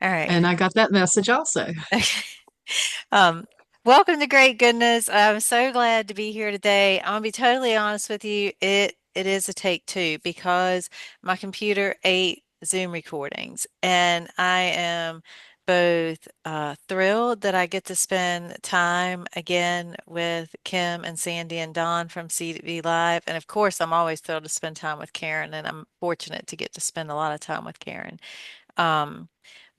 All right. And I got that message also. Okay. Um, Welcome to Great Goodness. I'm so glad to be here today. I'm gonna be totally honest with you. It is a take two because my computer ate Zoom recordings, and I am both thrilled that I get to spend time again with Kim and Sandy and Don from CV Live, and of course, I'm always thrilled to spend time with Karen, and I'm fortunate to get to spend a lot of time with Karen. Um,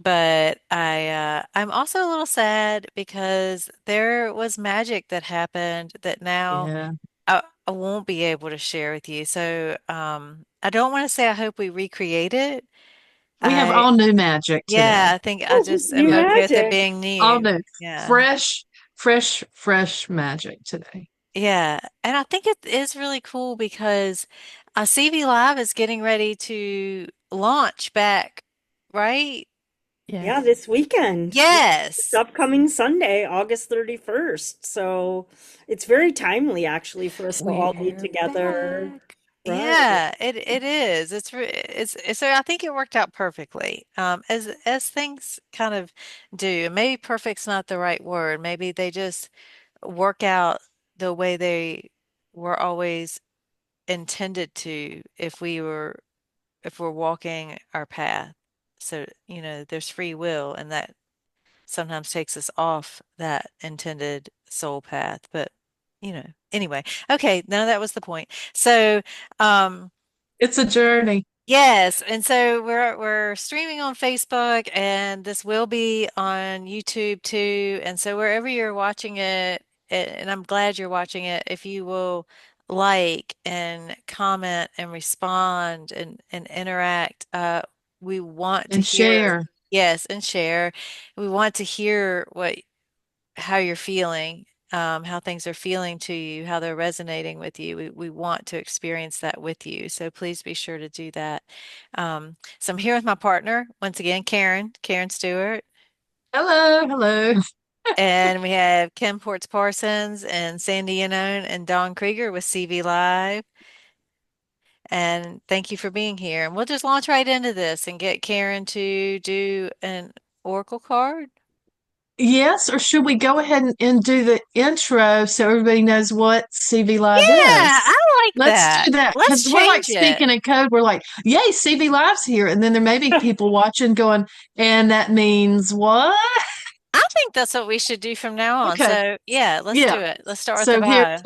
but I'm also a little sad because there was magic that happened that now Yeah. I won't be able to share with you. So I don't want to say I hope we recreate it. We have I all new magic Yeah, today. I think I Oh, just am new Yeah. okay with it magic. being All new. new. Yeah. Fresh magic today. Yeah. And I think it is really cool because CV Live is getting ready to launch back, right? Yeah, Yes. this weekend. Yeah, it's Yes. upcoming Sunday, August 31st. So it's very timely actually for us to all be We're together. back. Right. Yeah, it is. So I think it worked out perfectly. As things kind of do. And maybe perfect's not the right word. Maybe they just work out the way they were always intended to if we're walking our path. So, there's free will and that sometimes takes us off that intended soul path. But, anyway, okay, no, that was the point. So, um, It's a journey. yes, and so we're streaming on Facebook, and this will be on YouTube too. And so wherever you're watching it, and I'm glad you're watching it, if you will like and comment and respond and interact, we want to And hear, share. yes, and share. We want to hear how you're feeling, how things are feeling to you, how they're resonating with you. We want to experience that with you. So please be sure to do that. So I'm here with my partner, once again, Karen Stewart. Hello, hello. And we have Kim Ports Parsons and Sandy Yanone and Don Krieger with CV Live. And thank you for being here. And we'll just launch right into this and get Karen to do an Oracle card. Yes, or should we go ahead and do the intro so everybody knows what CV Live Yeah, is? I like Let's that. do that because Let's we're like change it. speaking in code. We're like, yay, CV Live's here. And then there may be people watching going, and that means what? I think that's what we should do from now on. Okay. So, yeah, let's Yeah. do it. Let's start with the So here,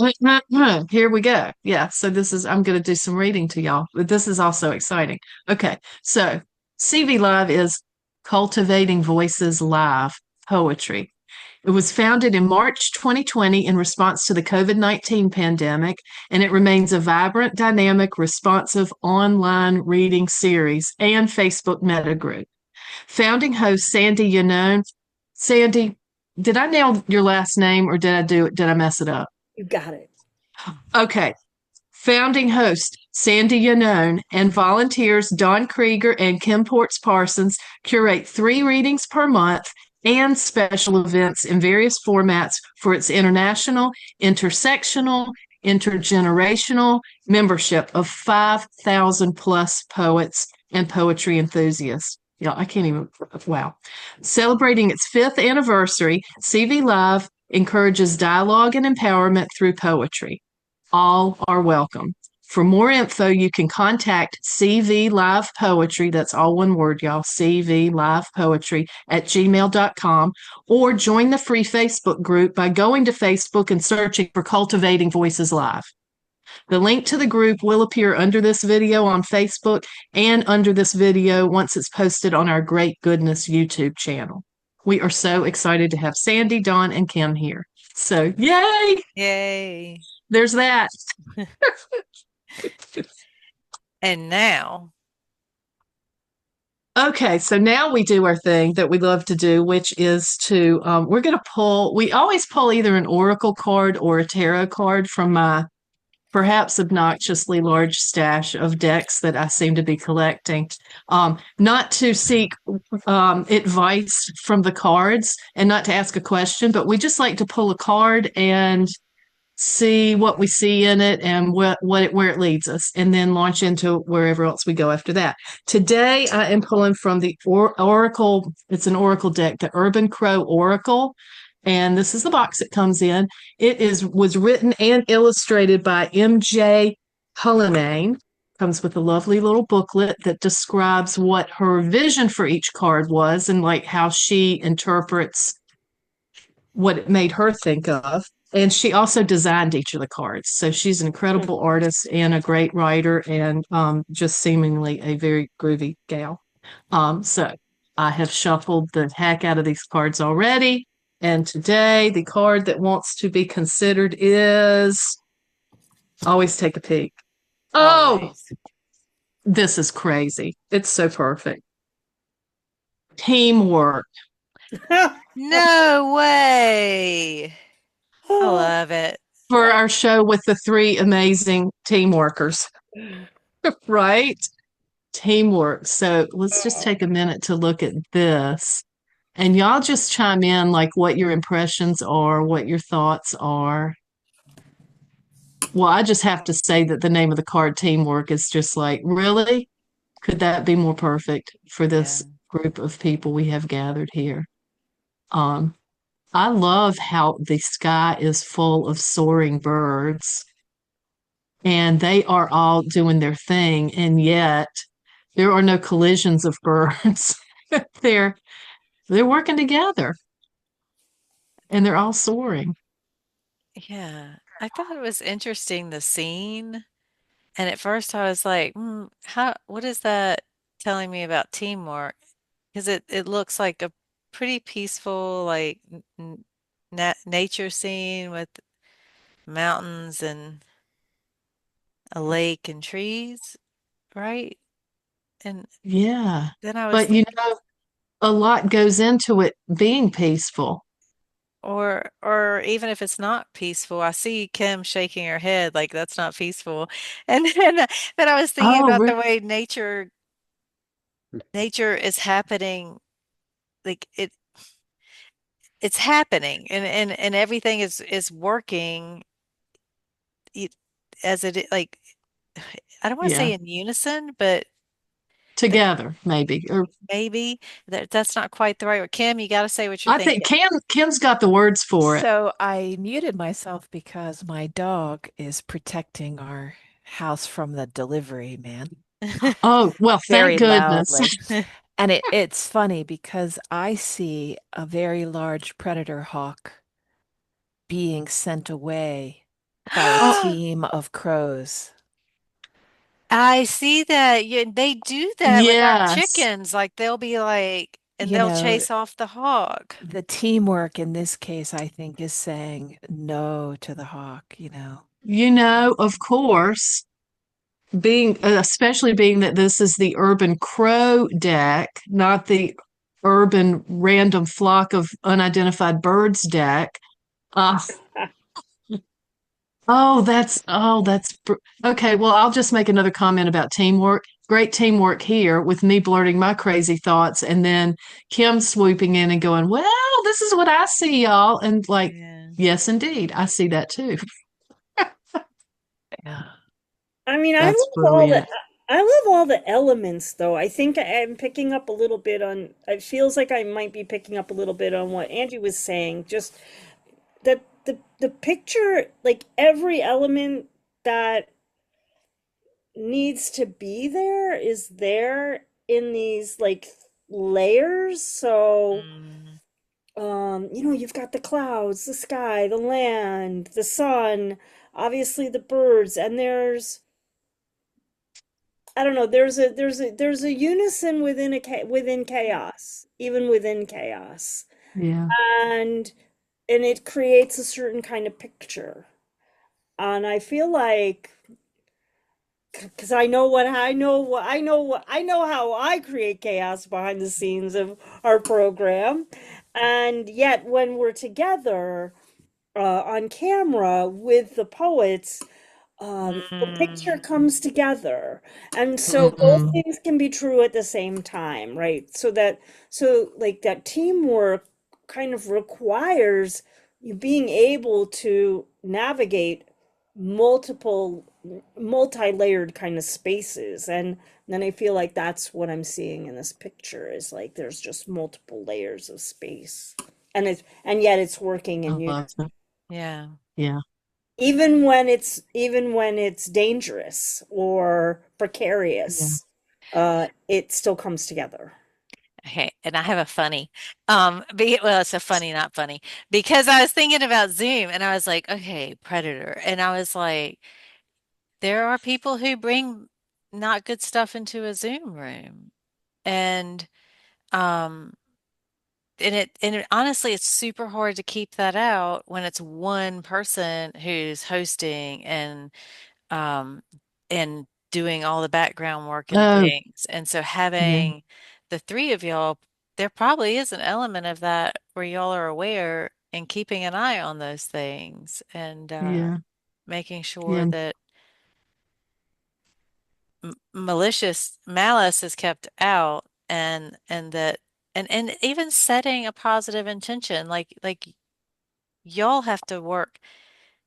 bio. here we go. Yeah. So this is, I'm going to do some reading to y'all, but this is also exciting. Okay. So CV Live is Cultivating Voices Live Poetry. It was founded in March 2020 in response to the COVID-19 pandemic, and it remains a vibrant, dynamic, responsive online reading series and Facebook meta group. Founding host Sandy Yanone. Sandy, did I nail your last name or did I do it? Did I mess it up? You got it. Okay. Founding host Sandy Yanone and volunteers Don Krieger and Kim Ports Parsons curate 3 readings per month and special events in various formats for its international, intersectional, intergenerational membership of 5,000 plus poets and poetry enthusiasts. Yeah, I can't even, wow. Celebrating its 5th anniversary, CV Live encourages dialogue and empowerment through poetry. All are welcome. For more info, you can contact CV Live Poetry, that's all one word, y'all, CV Live Poetry at gmail.com, or join the free Facebook group by going to Facebook and searching for Cultivating Voices Live. The link to the group will appear under this video on Facebook and under this video once it's posted on our Great Goodness YouTube channel. We are so excited to have Sandy, Dawn, and Kim here. So, yay! Yay. There's that. And now, Okay, so now we do our thing that we love to do, which is to, we're going to pull, we always pull either an oracle card or a tarot card from my perhaps obnoxiously large stash of decks that I seem to be collecting. Not to seek advice from the cards and not to ask a question, but we just like to pull a card and see what we see in it and where it leads us, and then launch into wherever else we go after that. Today, I am pulling from the Oracle. It's an Oracle deck, the Urban Crow Oracle, and this is the box it comes in. It is was written and illustrated by M.J. Cullinane. Comes with a lovely little booklet that describes what her vision for each card was and like how she interprets what it made her think of. And she also designed each of the cards. So she's an incredible artist and a great writer and just seemingly a very groovy gal. So I have shuffled the heck out of these cards already. And today, the card that wants to be considered is always take a peek. Oh, Always. this is crazy. It's so perfect. Teamwork. No way. I love it. For our show with the three amazing team workers, right? Teamwork. So let's just take a minute to look at this. And y'all just chime in like what your impressions are, what your thoughts are. Well, I just have to say that the name of the card teamwork is just like, really? Could that be more perfect for Yeah. this group of people we have gathered here? Um, I love how the sky is full of soaring birds and they are all doing their thing, and yet there are no collisions of birds. they're they're working together and they're all soaring. Yeah. I thought it was interesting the scene. And at first I was like, what is that telling me about teamwork? Because it looks like a pretty peaceful, like nature scene with mountains and a lake and trees, right? And Yeah. then I was But you thinking, know, a lot goes into it being peaceful. or even if it's not peaceful, I see Kim shaking her head like that's not peaceful. And then I was thinking Oh, about the way nature is happening, like it's happening and everything is working y- as like I don't want to say yeah. in unison, but the, Together, maybe. Or maybe that's not quite the right word. Kim, you got to say what you're I think thinking. Kim's got the words for it. So I muted myself because my dog is protecting our house from the delivery man Oh, well, thank very goodness. loudly. And it's funny because I see a very large predator hawk being sent away by a Oh, team of crows. I see that. Yeah, they do that with our yes. chickens. Like they'll be like, and You they'll know, chase off the hog. the teamwork in this case, I think, is saying no to the hawk. Of course, being especially being that this is the Urban Crow deck, not the Urban Random Flock of Unidentified Birds deck. Uh, okay. Well, I'll just make another comment about teamwork. Great teamwork here with me blurting my crazy thoughts and then Kim swooping in and going, "Well, this is what I see, y'all." And like, Yeah. yes, indeed, I see that too. Yeah. I mean, That's brilliant. I love all the elements though. I think I'm picking up a little bit on it feels like I might be picking up a little bit on what Angie was saying. Just that the picture, like every element that needs to be there is there in these like layers. So Mm. you've got the clouds, the sky, the land, the sun, obviously the birds, and there's I don't know, there's a unison within within chaos, even within chaos. Yeah. And it creates a certain kind of picture. And I feel like because I know how I create chaos behind the scenes of our program, and yet when we're together on camera with the poets, the picture Mm. comes together, and so both Mm-mm. things can be true at the same time, right? So like that teamwork kind of requires you being able to navigate multiple multi-layered kind of spaces. And then I feel like that's what I'm seeing in this picture is like there's just multiple layers of space. And yet it's working in unison. Awesome. Yeah. Yeah. Even when it's dangerous or Yeah. precarious, it still comes together. Okay, and I have a funny, well, it's a funny, not funny, because I was thinking about Zoom and I was like, okay, Predator. And I was like, there are people who bring not good stuff into a Zoom room. And um honestly it's super hard to keep that out when it's one person who's hosting um and doing all the background work and Oh, things. And so yeah. having the three of y'all, there probably is an element of that where y'all are aware and keeping an eye on those things and Yeah. making sure Yeah. that malicious malice is kept out and that and even setting a positive intention like y'all have to work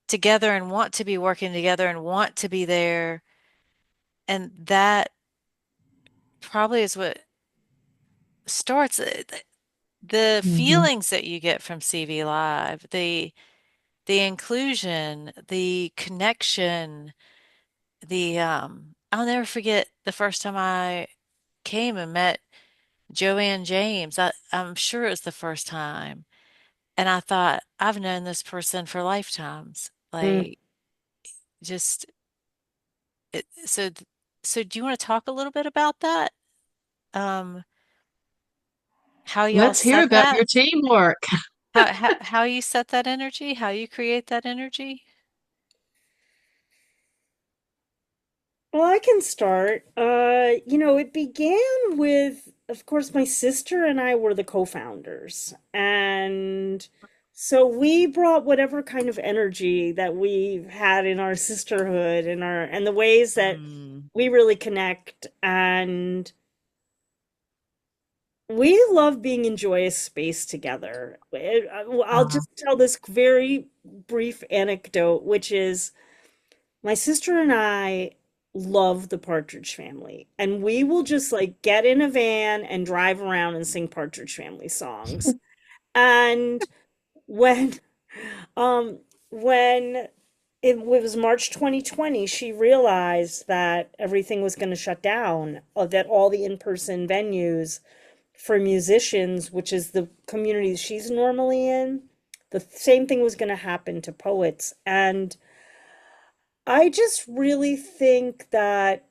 together and want to be working together and want to be there, and that probably is what starts the Hmm. feelings that you get from CV Live, the inclusion, the connection, the I'll never forget the first time I came and met Joanne James. I'm sure it was the first time. And I thought, I've known this person for lifetimes. Mm. Like, just so. So, do you want to talk a little bit about that? Um, how y'all Let's hear set about that? your teamwork. How you set that energy? How you create that energy? Well, I can start. It began with, of course, my sister and I were the co-founders. And so we brought whatever kind of energy that we had in our sisterhood and the ways that Mm. we really connect. And we love being in joyous space together. I'll Uh, just tell this very brief anecdote, which is my sister and I love the Partridge Family, and we will just like get in a van and drive around and sing Partridge Family songs. And when um when it was March 2020, she realized that everything was going to shut down, that all the in-person venues for musicians, which is the community she's normally in, the same thing was going to happen to poets. And I just really think that,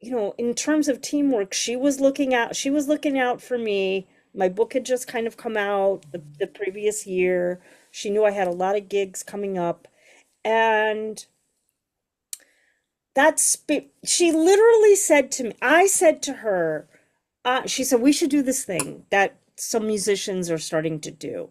in terms of teamwork, she was looking out for me. My book had just kind of come out the previous year. She knew I had a lot of gigs coming up. And she literally said to me, I said to her, she said, we should do this thing that some musicians are starting to do,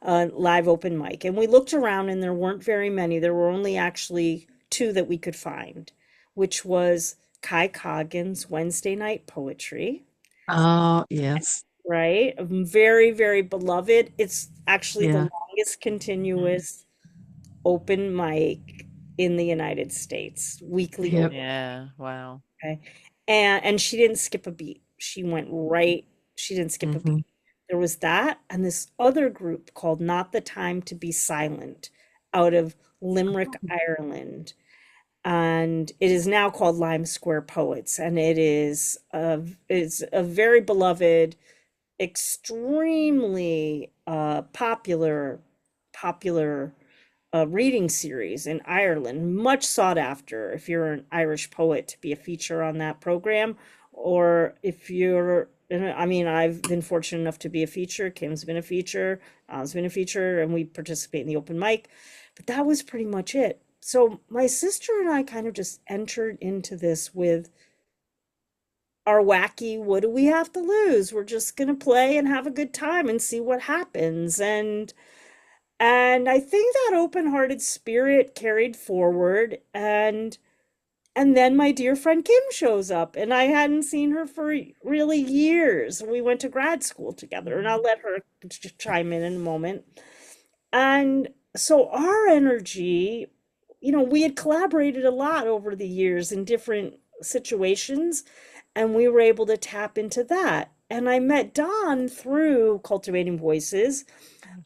live open mic. And we looked around and there weren't very many. There were only actually two that we could find, which was Kai Coggin's Wednesday Night Poetry, oh, yes. right? Very, very beloved. It's actually the Yeah. longest Mhm. continuous open mic in the United States, weekly Yep. open. Yeah, wow. Okay. And she didn't skip a beat. She didn't skip a Hmm. beat. There was that and this other group called Not the Time to Be Silent out of Limerick, Ireland. And it is now called Lime Square Poets. And it's a very beloved, extremely popular reading series in Ireland, much sought after if you're an Irish poet to be a feature on that program, or if you're, I mean, I've been fortunate enough to be a feature. Kim's been a feature, I've been a feature, and we participate in the open mic. But that was pretty much it. So my sister and I kind of just entered into this with our wacky, what do we have to lose? We're just gonna play and have a good time and see what happens. And I think that open-hearted spirit carried forward, and then my dear friend Kim shows up, and I hadn't seen her for really years. We went to grad school together, and I'll Mhm. let her chime in a moment. And so our energy, we had collaborated a lot over the years in different situations, and we were able to tap into that. And I met Don through Cultivating Voices.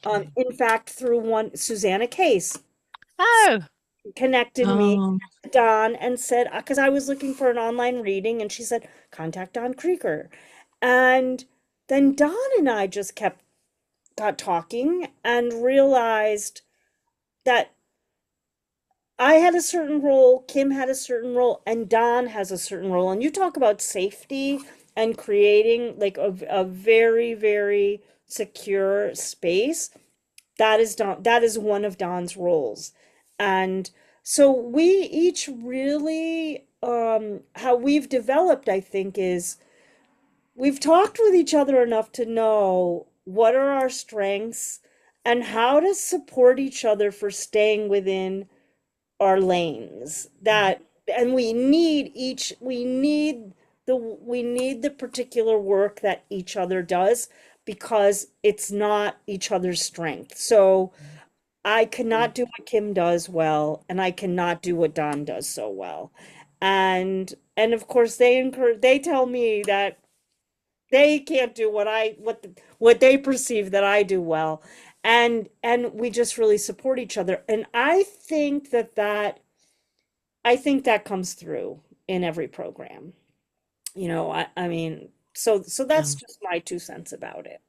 Okay. In fact, through one Susanna Case Oh, connected me Oh, to Don and said, because I was looking for an online reading, and she said, contact Don Krieger. And then Don and I just got talking and realized that I had a certain role, Kim had a certain role, and Don has a certain role. And you talk about safety and creating like a very, very secure space. That is one of Don's roles. And so we each really how we've developed, I think, is we've talked with each other enough to know what are our strengths and how to support each other for staying within our lanes. mm, And we need the particular work that each other does because it's not each other's strength. So I cannot do what Kim does well, and I cannot do what Don does so well. And of course they tell me that they can't do what they perceive that I do well. And we just really support each other. And I think that comes through in every program. I mean, so that's yeah. just my 2 cents about it.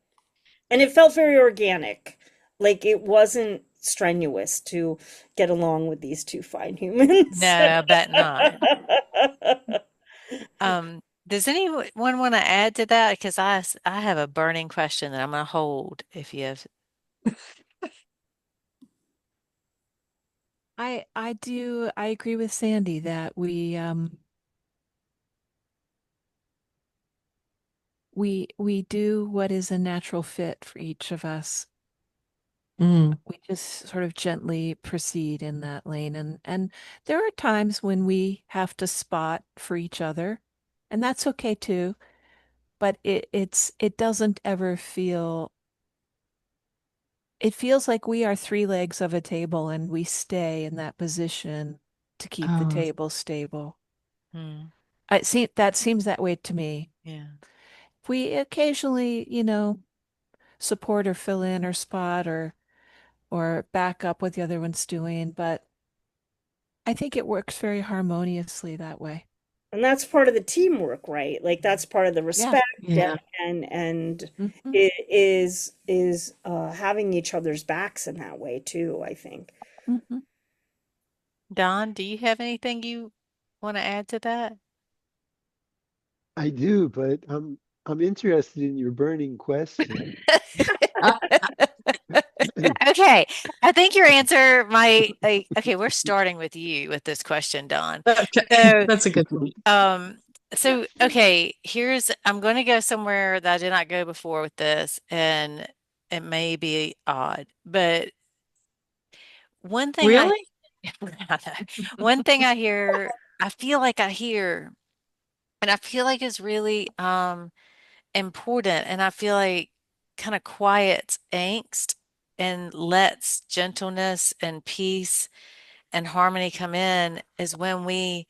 And it felt very organic. Like it wasn't strenuous to get along with these two fine humans. no, I bet not. Does anyone want to add to that? Because I have a burning question that I'm going to hold if you have. I agree with Sandy that we do what is a natural fit for each of us. Mm. We just sort of gently proceed in that lane, and there are times when we have to spot for each other, and that's okay too, but it doesn't ever feel, it feels like we are three legs of a table and we stay in that position to keep the Oh, table stable. Hmm, That seems that way to me. yeah. We occasionally, support or fill in or spot or back up what the other one's doing, but I think it works very harmoniously that way. And that's part of the teamwork, right? Like that's part of the Yeah. respect yeah. and Hmm. it is having each other's backs in that way too, I think. Hmm. Don, do you have anything you want to add to that? I do, but I'm interested in your burning question. I, Okay, I think your answer might like, okay, we're starting with you with this question, Don. okay, So, that's a good one. um, okay, I'm going to go somewhere that I did not go before with this, and it may be odd, but one thing I, Really? one thing I hear, I feel like I hear, and I feel like it's really, important, and I feel like kind of quiets angst and lets gentleness and peace and harmony come in is when we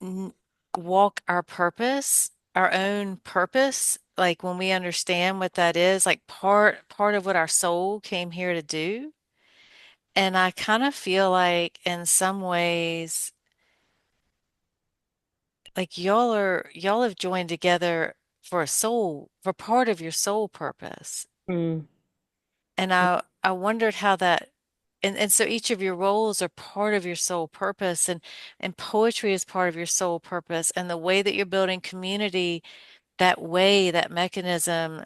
n- walk our purpose, our own purpose, like when we understand what that is, like part of what our soul came here to do. And I kind of feel like in some ways, like y'all have joined together for part of your soul purpose. Mm. And I wondered how that and so each of your roles are part of your soul purpose and poetry is part of your soul purpose and the way that you're building community, that way, that mechanism,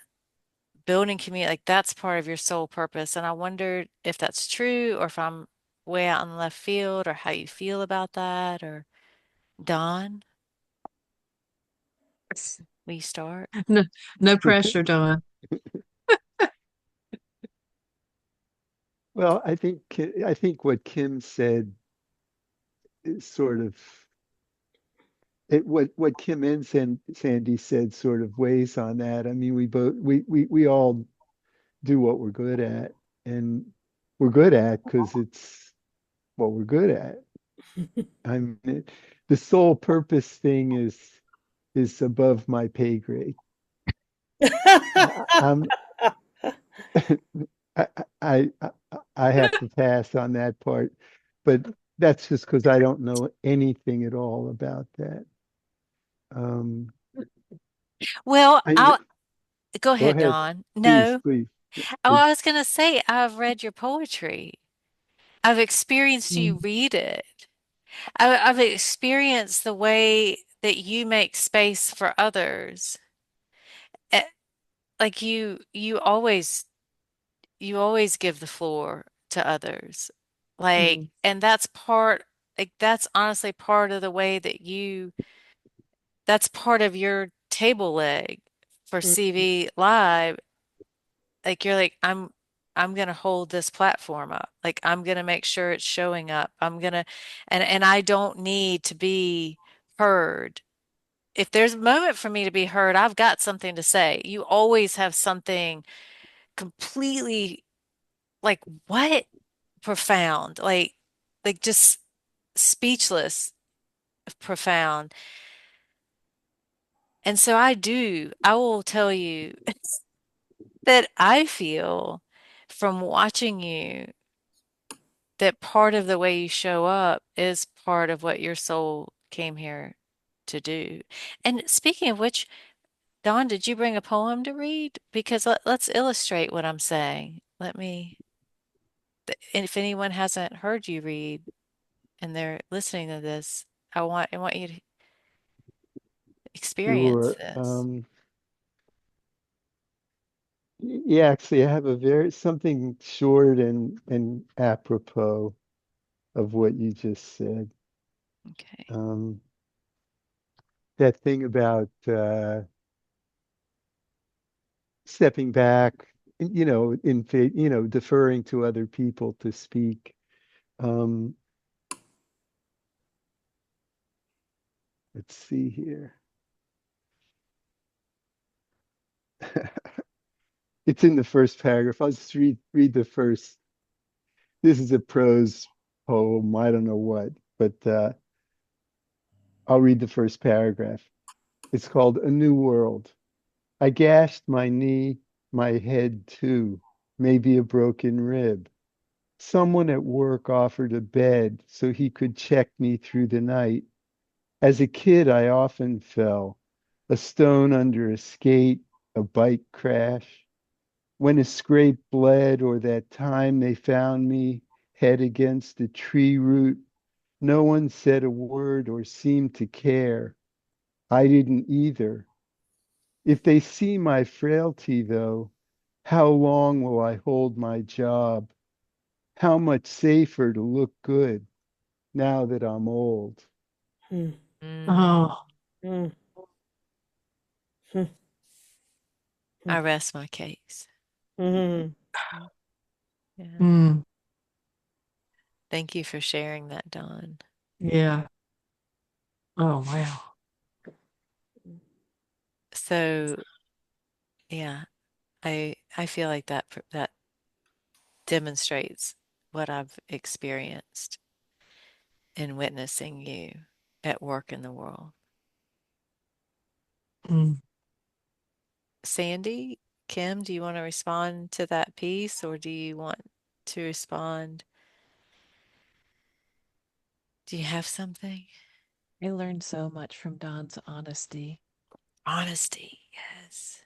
building community, like that's part of your soul purpose. And I wondered if that's true or if I'm way out in left field or how you feel about that or Don, will you start? No, no pressure, Dawn. Well, I think what Kim said is sort of what Kim and Sandy said sort of weighs on that. I mean, we all do what we're good at. and we're good at because it's what we're good at. I mean, the sole purpose thing is above my pay grade. I'm I, I have to pass on that part, but that's just because I don't know anything at all about that. Um, Well, I I'll go Go ahead, ahead, Dawn. please, No. please. Oh, It, I was going to say, I've read your poetry. I've experienced you Mm, read it. I've experienced the way that you make space for others. Eh, Like you always give the floor to others. mm, And that's that's honestly part of the way that that's part of your table leg for CV Live. Like you're like, I'm gonna hold this platform up. Like I'm gonna make sure it's showing up. And I don't need to be heard. If there's a moment for me to be heard, I've got something to say. You always have something completely like what profound, like just speechless profound. And so I will tell you that I feel from watching you that part of the way you show up is part of what your soul came here to do. And speaking of which, Dawn, did you bring a poem to read? Because let's illustrate what I'm saying. If anyone hasn't heard you read and they're listening to this, I want you to experience sure. this. Yeah, actually, I have a very something short and apropos of what you just said. Okay. Um, that thing about stepping back, deferring to other people to speak. Um, let's see here. It's in the first paragraph. I'll just read the first. This is a prose poem. I don't know what, but I'll read the first paragraph. It's called A New World. I gashed my knee, my head too, maybe a broken rib. Someone at work offered a bed so he could check me through the night. As a kid, I often fell, a stone under a skate, a bike crash. When a scrape bled, or that time they found me head against a tree root, no one said a word or seemed to care. I didn't either. If they see my frailty, though, how long will I hold my job? How much safer to look good now that I'm old? Hmm. Mm, oh, Hmm. Hmm. Hmm. I rest my case. Hmm. Mm, yeah. mm, Thank you for sharing that, Dawn. yeah. Oh, wow. So, yeah, I feel like that demonstrates what I've experienced in witnessing you at work in the world. Mm. Sandy, Kim, do you want to respond to that piece or do you want to respond? Do you have something? I learned so much from Don's honesty Honesty, yes.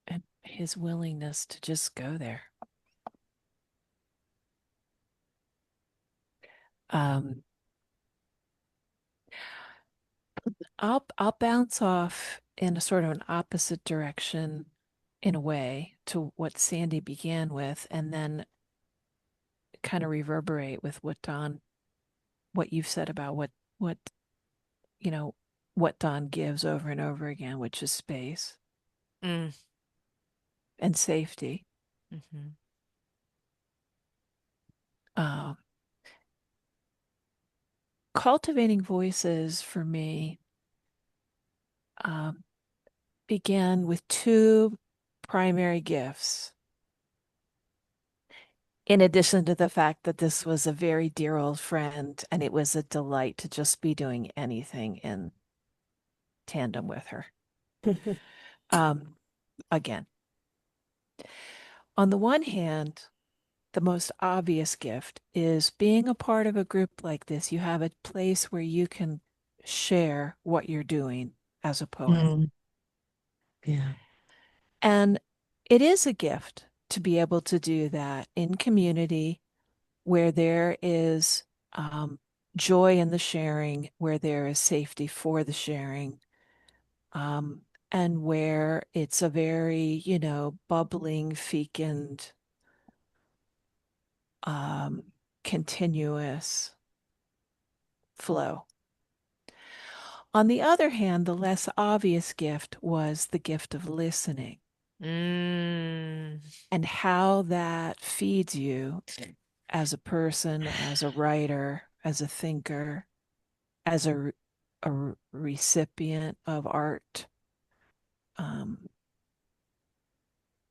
and his willingness to just go there. Um, I'll bounce off in a sort of an opposite direction in a way to what Sandy began with, and then kind of reverberate with what you've said about what you know, what Don gives over and over again, which is space Mm, and safety. hmm Uh, Cultivating voices for me um, began with two primary gifts. In addition to the fact that this was a very dear old friend, and it was a delight to just be doing anything in tandem with her. Um, Again, on the one hand, the most obvious gift is being a part of a group like this. You have a place where you can share what you're doing as a poet. Mm. Yeah. And it is a gift to be able to do that in community where there is joy in the sharing, where there is safety for the sharing, um, and where it's a very, bubbling, fecund, um, continuous flow. On the other hand, the less obvious gift was the gift of listening Mm, and how that feeds you as a person, as a writer, as a thinker, as a recipient of art, um,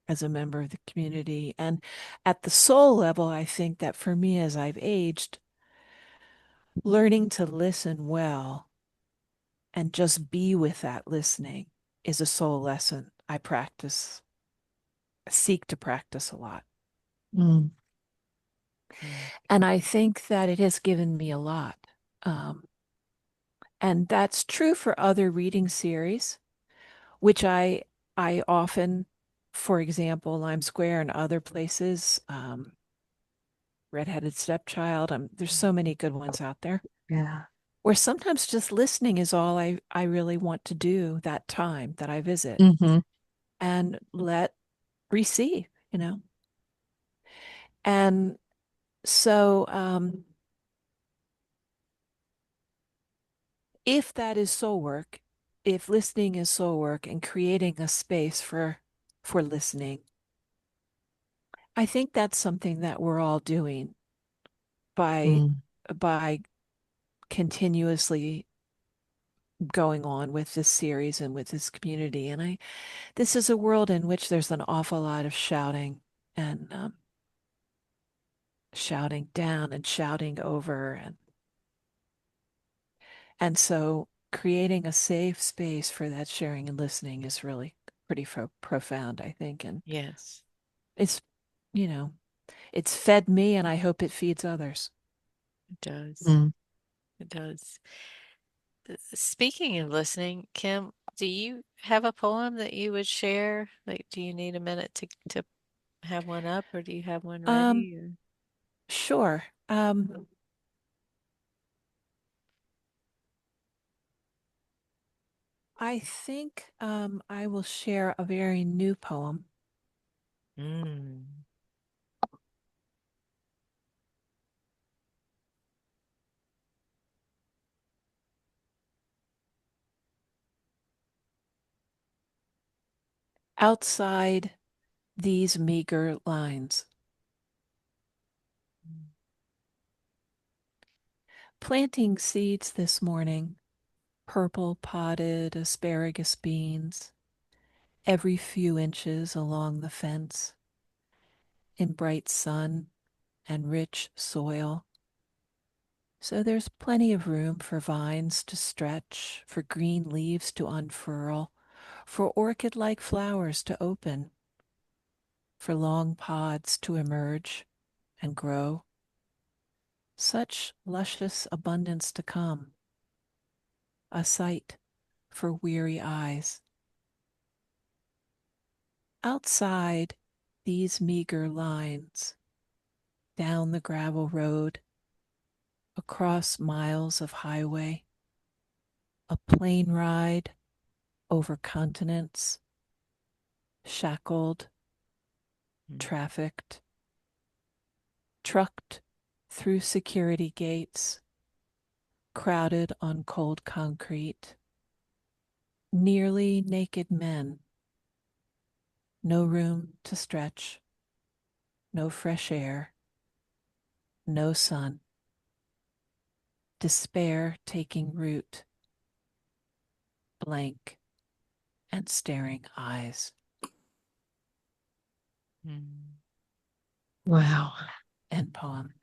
as a member of the community. And at the soul level, I think that for me, as I've aged, learning to listen well and just be with that listening is a soul lesson I seek to practice a lot. Mm. mm, And I think that it has given me a lot. Um, and that's true for other reading series, which I often, for example, Lime Square and other places, Redheaded Stepchild. There's so many good ones out there Yeah. where sometimes just listening is all I really want to do that time that I visit Hmm. and receive. And so if that is soul work, if listening is soul work and creating a space for listening, I think that's something that we're all doing by Mm. by continuously going on with this series and with this community. And this is a world in which there's an awful lot of shouting and shouting down and shouting over, and so creating a safe space for that sharing and listening is really pretty profound, I think. And yes, it's, you know, it's fed me, and I hope it feeds others. it does. Mm. It does. Speaking of listening, Kim, do you have a poem that you would share? Like, do you need a minute to have one up, or do you have one Um, ready? Or... sure. I think I will share a very new poem. Mm. Outside these meager lines. Planting seeds this morning, purple potted asparagus beans, every few inches along the fence, in bright sun and rich soil. So there's plenty of room for vines to stretch, for green leaves to unfurl, for orchid-like flowers to open, for long pods to emerge and grow. Such luscious abundance to come, a sight for weary eyes. Outside these meager lines, down the gravel road, across miles of highway, a plane ride over continents, shackled, Mm. trafficked, trucked through security gates, crowded on cold concrete, nearly naked men, no room to stretch, no fresh air, no sun, despair taking root, blank and staring eyes. Mm. Wow. and poem.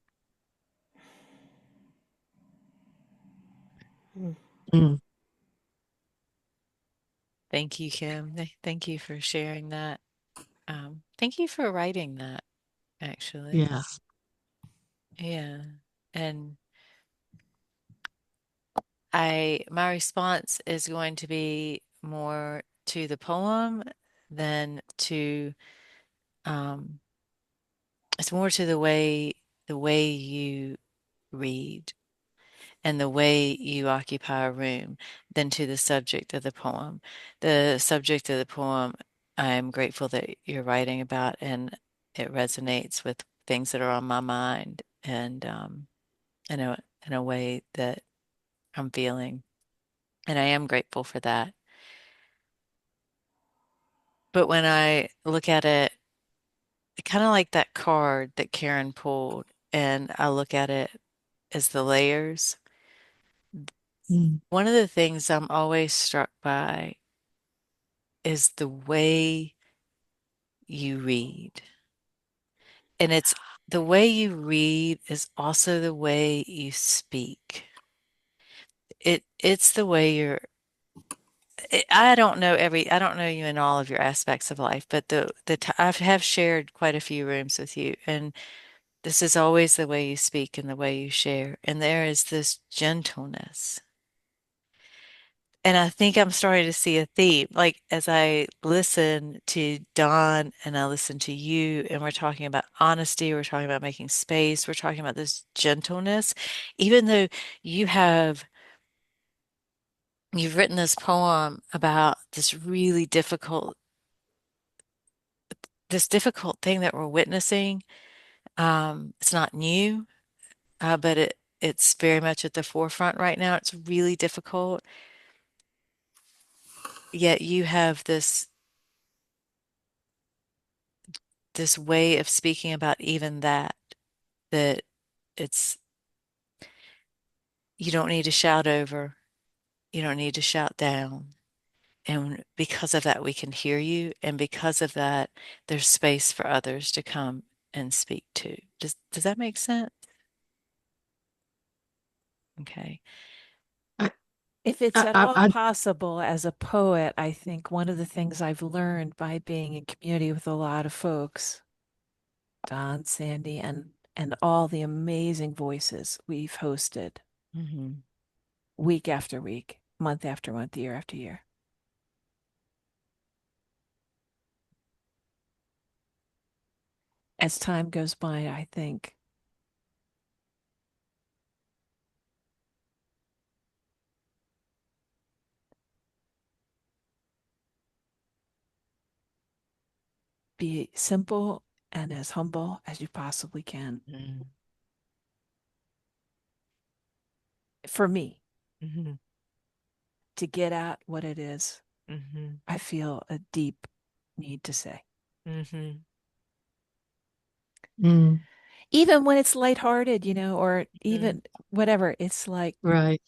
Mm, Thank you, Kim. Thank you for sharing that. Thank you for writing that, actually. yeah. Yeah. And my response is going to be more to the poem than to, um, it's more to the way you read and the way you occupy a room than to the subject of the poem. The subject of the poem, I'm grateful that you're writing about, and it resonates with things that are on my mind, and in a way that I'm feeling. And I am grateful for that. But when I look at it, kind of like that card that Karen pulled, and I look at it as the layers, Mm, one of the things I'm always struck by is the way you read. And it's the way you read is also the way you speak. It's the way I don't know you in all of your aspects of life, but I have shared quite a few rooms with you, and this is always the way you speak and the way you share. And there is this gentleness. And I think I'm starting to see a theme. Like as I listen to Don and I listen to you, and we're talking about honesty, we're talking about making space, we're talking about this gentleness, even though you have you've written this poem about this difficult thing that we're witnessing. It's not new, but it's very much at the forefront right now. It's really difficult. Yet you have this way of speaking about even that it's you don't need to shout over, you don't need to shout down. And because of that, we can hear you. And because of that, there's space for others to come and speak to. Does that make sense? Okay. I, If it's I, at I, all I, possible as a poet, I think one of the things I've learned by being in community with a lot of folks, Don, Sandy, and all the amazing voices we've hosted Hmm. week after week, month after month, year after year. As time goes by, I think be simple and as humble as you possibly can. Hmm. For me, Hmm. to get at what it is, Hmm. I feel a deep need to say. Hmm. mm, Even when it's lighthearted, or Hmm. even whatever, it's like right.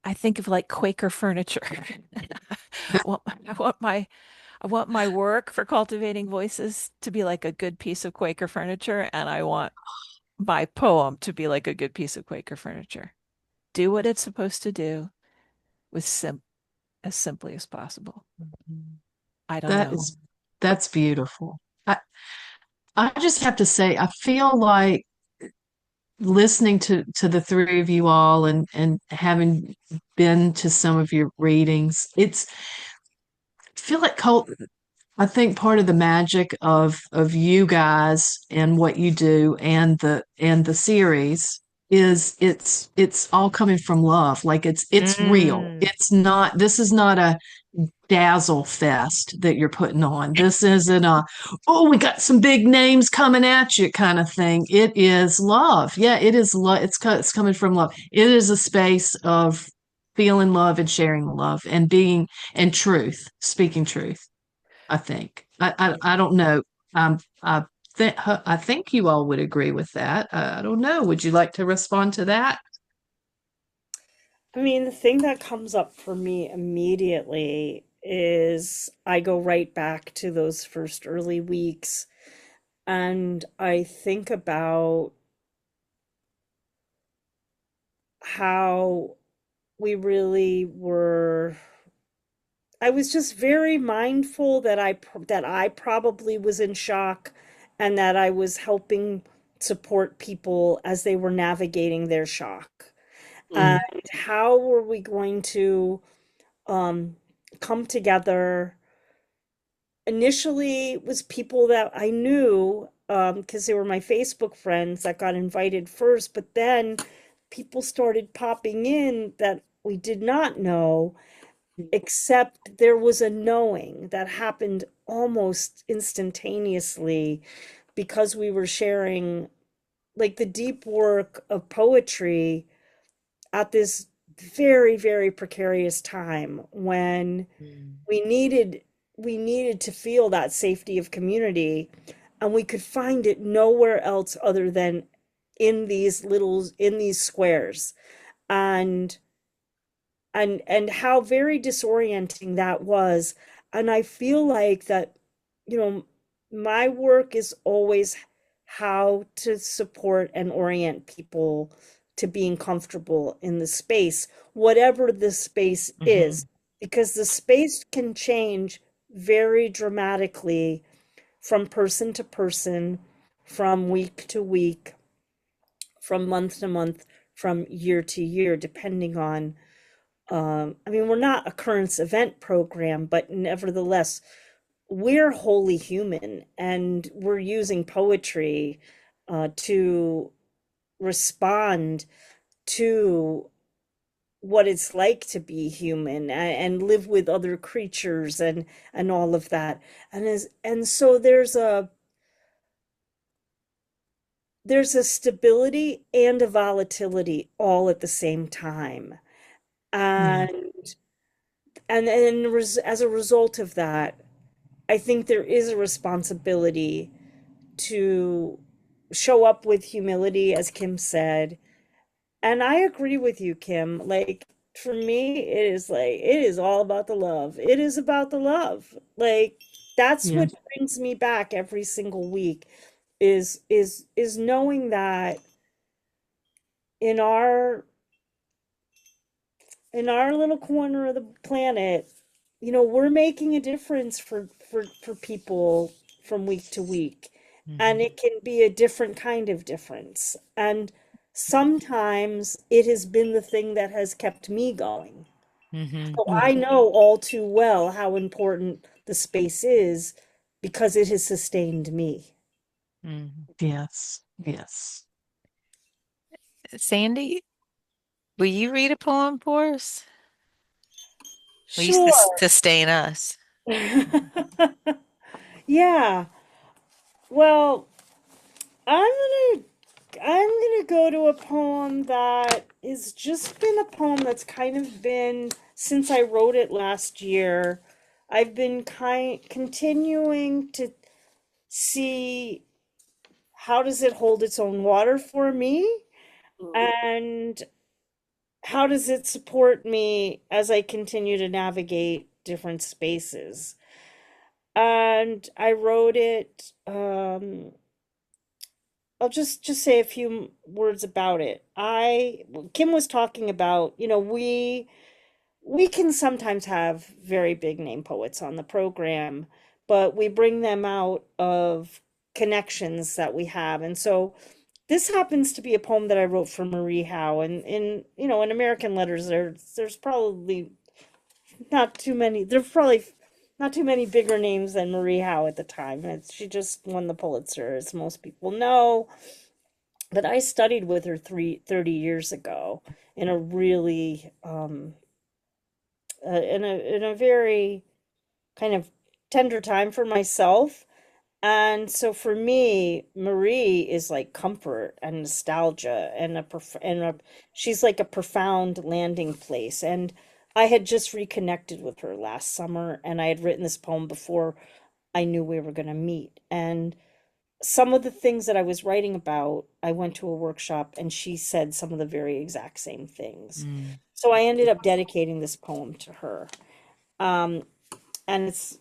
I think of like Quaker furniture. Well, I want my work for cultivating voices to be like a good piece of Quaker furniture, and I want my poem to be like a good piece of Quaker furniture. Do what it's supposed to do with as simply as possible. Hmm. I don't That know. is, that's beautiful. I just have to say, I feel like listening to the three of you all and having been to some of your readings, I feel like I think part of the magic of you guys and what you do and the series is it's all coming from love. Like it's real. Mm. It's not this is not a dazzle fest that you're putting on. This isn't a, oh, we got some big names coming at you kind of thing. It is love. Yeah, it is love. It's coming from love. It is a space of feeling love and sharing love and being and truth, speaking truth. I think. I don't know. I think you all would agree with that. I don't know. Would you like to respond to that? I mean, the thing that comes up for me immediately is I go right back to those first early weeks And I think about how we really were. I was just very mindful that I probably was in shock and that I was helping support people as they were navigating their shock. And Mm, how were we going to um, come together? Initially, it was people that I knew because they were my Facebook friends that got invited first, but then people started popping in that we did not know, except there was a knowing that happened almost instantaneously because we were sharing like the deep work of poetry at this very, very precarious time when Mm. we needed we needed to feel that safety of community, and we could find it nowhere else other than in these squares. And how very disorienting that was. And I feel like that, you know, my work is always how to support and orient people to being comfortable in the space, whatever the space Mm-hmm. is, because the space can change very dramatically from person to person, from week to week, from month to month, from year to year, depending on I mean, we're not a current event program, but nevertheless, we're wholly human and we're using poetry to respond to what it's like to be human and live with other creatures and all of that. And so there's a stability and a volatility all at the same time. yeah. And as a result of that, I think there is a responsibility to show up with humility, as Kim said. And I agree with you, Kim. Like, for me, it is all about the love. It is about the love. Like, that's Yeah. what brings me back every single week is knowing that in our in our little corner of the planet, you know, we're making a difference for people from week to week. And Mm-hmm. it can be a different kind of difference. And sometimes it has been the thing that has kept me going. Mm-hmm. So Yeah. I know all too well how important the space is because it has sustained me. Mm-hmm. Yes. Yes. Sandy, will you read a poem for us? Will you Sure. sustain us? Yeah. Well, I'm gonna I'm gonna go to a poem that has just been a poem that's kind of been since I wrote it last year. I've been continuing to see how does it hold its own water for me and how does it support me as I continue to navigate different spaces. And I wrote it I'll just say a few words about it. Kim was talking about, you know, we can sometimes have very big name poets on the program, but we bring them out of connections that we have. And so this happens to be a poem that I wrote for Marie Howe, and you know, in American letters there's probably not too many there's probably not too many bigger names than Marie Howe at the time. She just won the Pulitzer, as most people know. But I studied with her 30 years ago in a really in a very kind of tender time for myself. And so for me, Marie is like comfort and nostalgia she's like a profound landing place. And I had just reconnected with her last summer and I had written this poem before I knew we were going to meet. And some of the things that I was writing about, I went to a workshop and she said some of the very exact same things. Mm. So I ended up dedicating this poem to her. Um, and it's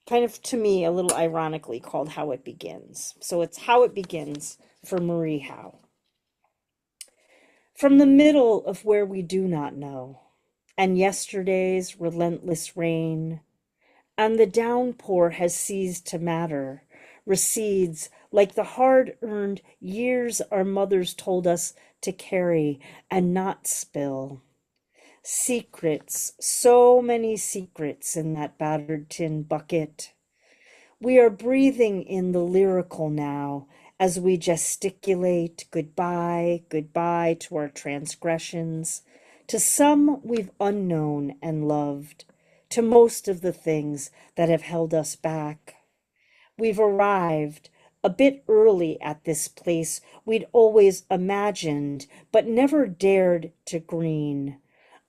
kind of to me a little ironically called How It Begins. So it's How It Begins for Marie Howe. From the middle of where we do not know, and yesterday's relentless rain, and the downpour has ceased to matter, recedes like the hard earned years our mothers told us to carry and not spill. Secrets, so many secrets in that battered tin bucket. We are breathing in the lyrical now as we gesticulate goodbye, goodbye to our transgressions, to some we've unknown and loved, to most of the things that have held us back. We've arrived a bit early at this place we'd always imagined but never dared to green.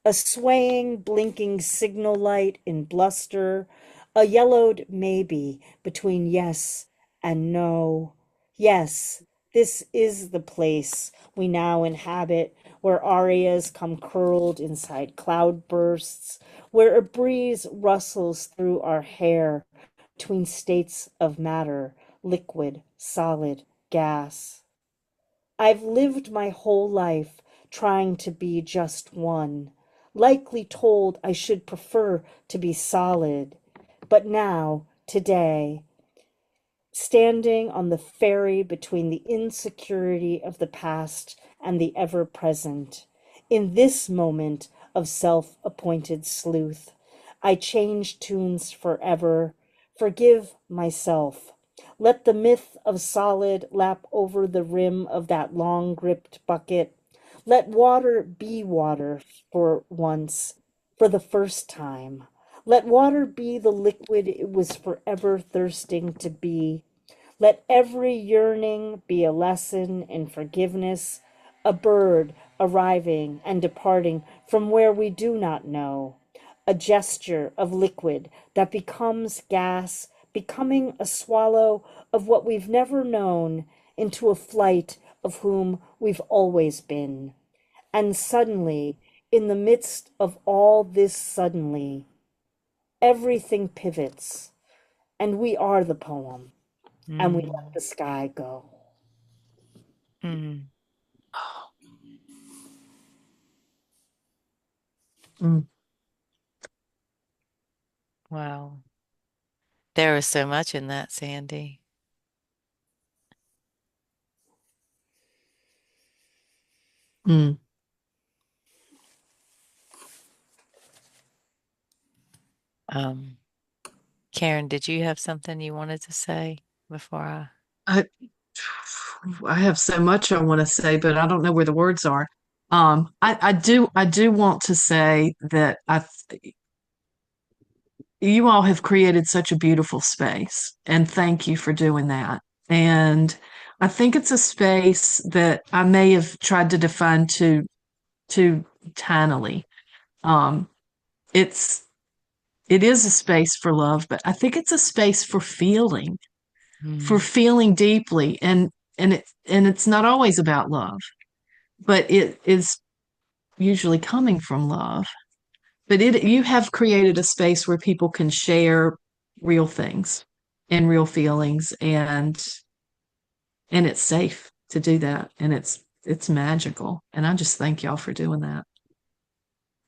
A swaying, blinking signal light in bluster, a yellowed maybe between yes and no. Yes, this is the place we now inhabit, where arias come curled inside cloud bursts, where a breeze rustles through our hair between states of matter, liquid, solid, gas. I've lived my whole life trying to be just one, likely told I should prefer to be solid. But now, today, standing on the ferry between the insecurity of the past and the ever present, in this moment of self appointed sleuth, I change tunes forever, forgive myself. Let the myth of solid lap over the rim of that long gripped bucket. Let water be water for once, for the first time. Let water be the liquid it was forever thirsting to be. Let every yearning be a lesson in forgiveness, a bird arriving and departing from where we do not know, a gesture of liquid that becomes gas, becoming a swallow of what we've never known into a flight of whom we've always been. And suddenly, in the midst of all this suddenly, everything pivots, and we are the poem, and we let Mm, the sky go. mm, Mm, wow. There was so much in that, Sandy. mm. Um, Karen, did you have something you wanted to say before I? I, I have so much I want to say, but I don't know where the words are. I do want to say that you all have created such a beautiful space, and thank you for doing that. And I think it's a space that I may have tried to define too tinily. Um, it's it is a space for love, but I think it's a space for Mm, feeling deeply, and it's not always about love, but it is usually coming from love. But it you have created a space where people can share real things and real feelings, and it's safe to do that, and it's magical, and I just thank y'all for doing that.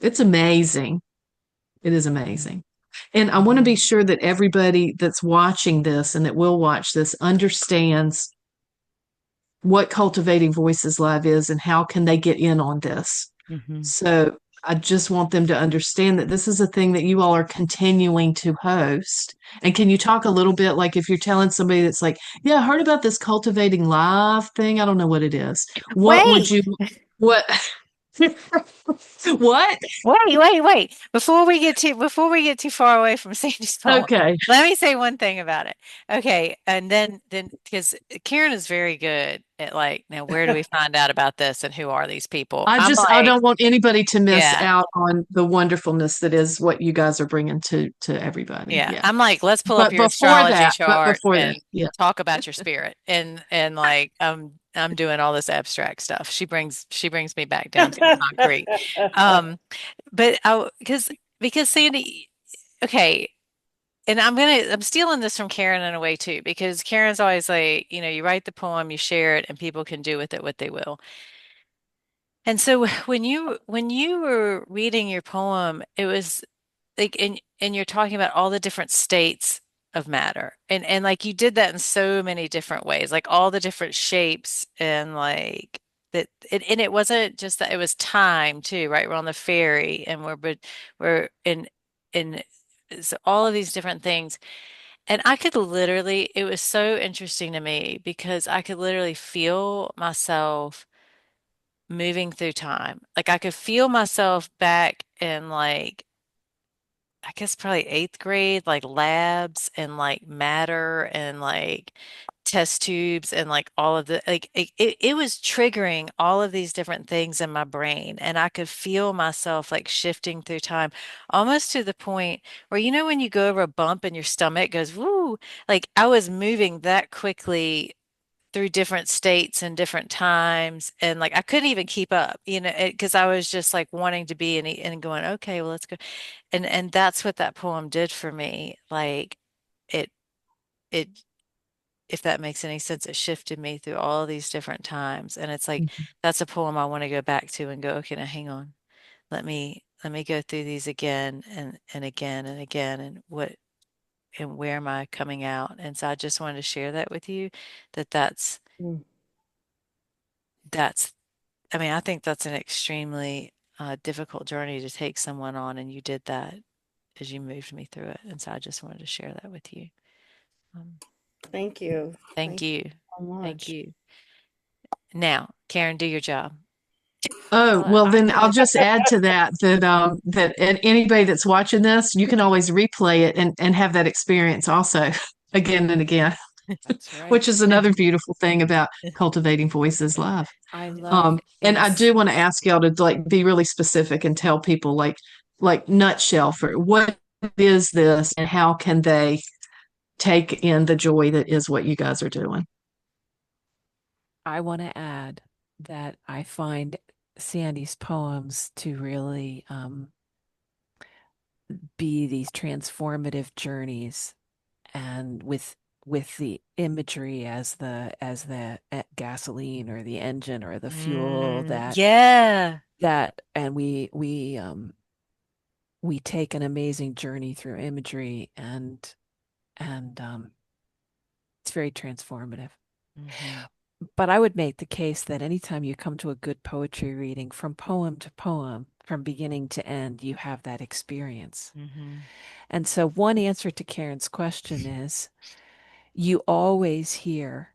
It's amazing. It is amazing. And I want to be mm, sure that everybody that's watching this and that will watch this understands what Cultivating Voices Live is and how can they get in on this. mhm. So I just want them to understand that this is a thing that you all are continuing to host. And can you talk a little bit, like if you're telling somebody that's like, yeah, I heard about this Cultivating Live thing. I don't know what it is. What would Wait, you, what, what? wait. Before we get too far away from Sandy's poem, Okay. let me say one thing about it. Okay, and then because Karen is very good at like, now where do we find out about this and who are these people? I'm I like, don't want anybody to miss yeah. out on the wonderfulness that is what you guys are bringing to everybody. Yeah, Yeah. I'm like, let's pull up But your before astrology that, but chart before that, and yeah. talk about your spirit. And like I'm doing all this abstract stuff. She brings me back down to the concrete. Um, but I because Sandy, okay. and I'm stealing this from Karen in a way too, because Karen's always like, you write the poem, you share it, and people can do with it what they will. And so when you were reading your poem, it was like and you're talking about all the different states of matter. And like you did that in so many different ways, like all the different shapes and like that and it wasn't just that, it was time too, right? We're on the ferry and we're in so all of these different things. And I could literally, it was so interesting to me because I could literally feel myself moving through time. Like I could feel myself back in like I guess probably eighth grade, like labs and like matter and like test tubes and like all of the like it was triggering all of these different things in my brain. And I could feel myself like shifting through time almost to the point where when you go over a bump and your stomach goes woo, like I was moving that quickly through different states and different times, and like I couldn't even keep up, because I was just like wanting to be and going, okay, well, let's go. And that's what that poem did for me. Like it it if that makes any sense, it shifted me through all these different times. And it's like Mhm. that's a poem I want to go back to and go, okay, now hang on. Let me go through these again and again and again, and what and where am I coming out? And so I just wanted to share that with you, that Mm. that's I mean, I think that's an extremely difficult journey to take someone on, and you did that as you moved me through it. And so I just wanted to share that with you. Um, Thank you. thank Thank you you. so Thank much. you. Now, Karen, do your job. Oh, Well, well, I then I'll would, just add to that anybody that's watching this, you can always replay it and have that experience also again and again, that's right. which is another beautiful thing about cultivating voices live. I love And I it's do want to ask y'all to like be really specific and tell people like nutshell for what is this and how can they take in the joy that is what you guys are doing. I want to add that I find Sandy's poems to really be these transformative journeys, and with the imagery as the gasoline or the engine or the fuel Yeah. that and we take an amazing journey through imagery, and it's very transformative. Hmm. But I would make the case that anytime you come to a good poetry reading, from poem to poem, from beginning to end, you have that experience. Hmm. And so, one answer to Karen's question is you always hear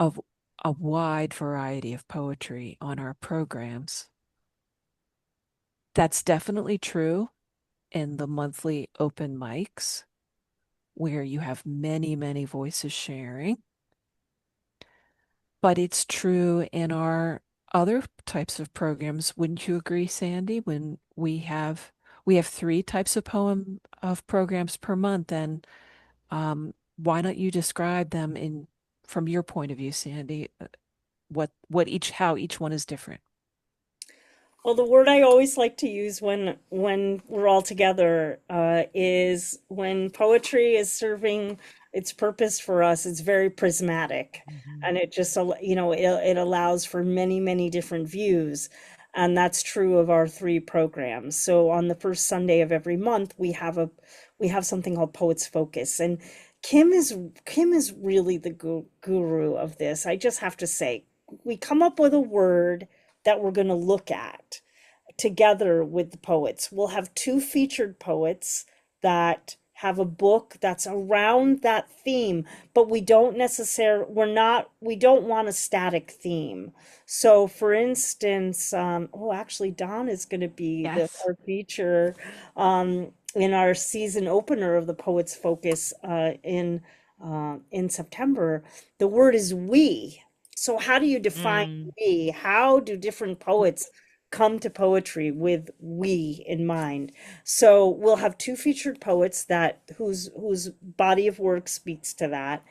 of a wide variety of poetry on our programs. That's definitely true in the monthly open mics, where you have many, many voices sharing. But it's true in our other types of programs. Wouldn't you agree, Sandy? When we have three types of poem of programs per month, and why don't you describe them in from your point of view, Sandy? What each how each one is different. Well, the word I always like to use when we're all together is when poetry is serving its purpose for us. It's very prismatic, Hmm. and it just it allows for many different views, and that's true of our three programs. So on the first Sunday of every month, we have something called Poets Focus, and Kim is really the guru of this. I just have to say, we come up with a word that we're going to look at together with the poets. We'll have two featured poets that have a book that's around that theme, but we don't want a static theme. So for instance, actually Don is going to be Yes. our feature in our season opener of the Poets Focus in September. The word is we. So how do you define Mm. we? How do different poets come to poetry with we in mind? So we'll have two featured poets that whose body of work speaks to that,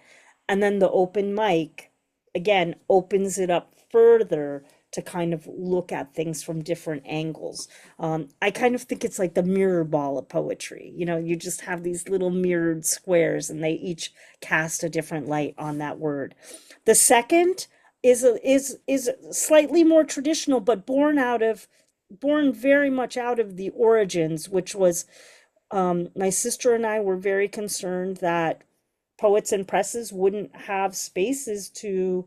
and then the open mic again opens it up further to kind of look at things from different angles. I kind of think it's like the mirror ball of poetry. You know, you just have these little mirrored squares and they each cast a different light on that word. The second is slightly more traditional, but born very much out of the origins, which was my sister and I were very concerned that poets and presses wouldn't have spaces to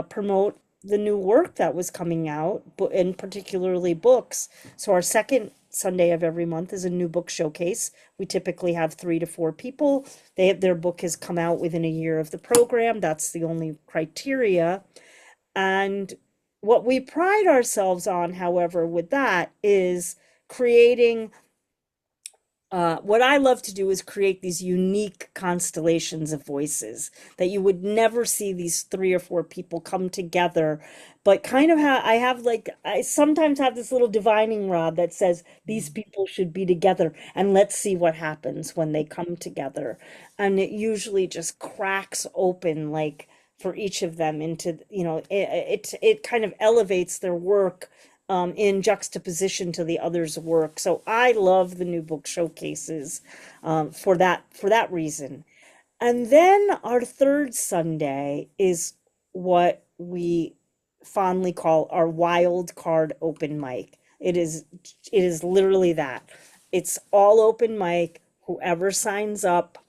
promote the new work that was coming out, and particularly books. So our second Sunday of every month is a new book showcase. We typically have 3 to 4 people. Their book has come out within a year of the program. That's the only criteria. And what we pride ourselves on, however, with that is creating what I love to do is create these unique constellations of voices that you would never see these 3 or 4 people come together. But kind of I have like, I sometimes have this little divining rod that says these people should be together and let's see what happens when they come together. And it usually just cracks open like for each of them into, it kind of elevates their work in juxtaposition to the other's work. So I love the new book showcases for that reason. And then our third Sunday is what we fondly call our wild card open mic. It is literally that. It's all open mic. Whoever signs up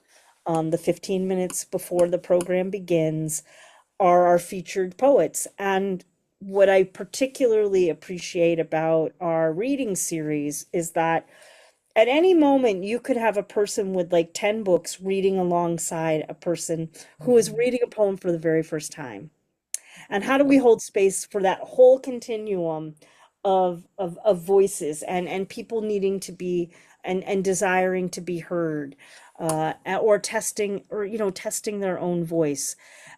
the 15 minutes before the program begins are our featured poets. And what I particularly appreciate about our reading series is that at any moment you could have a person with like 10 books reading alongside a person who is Mhm. reading a poem for the very first time. And how do we hold space for that whole continuum of voices and people needing to be and desiring to be heard, or testing their own voice.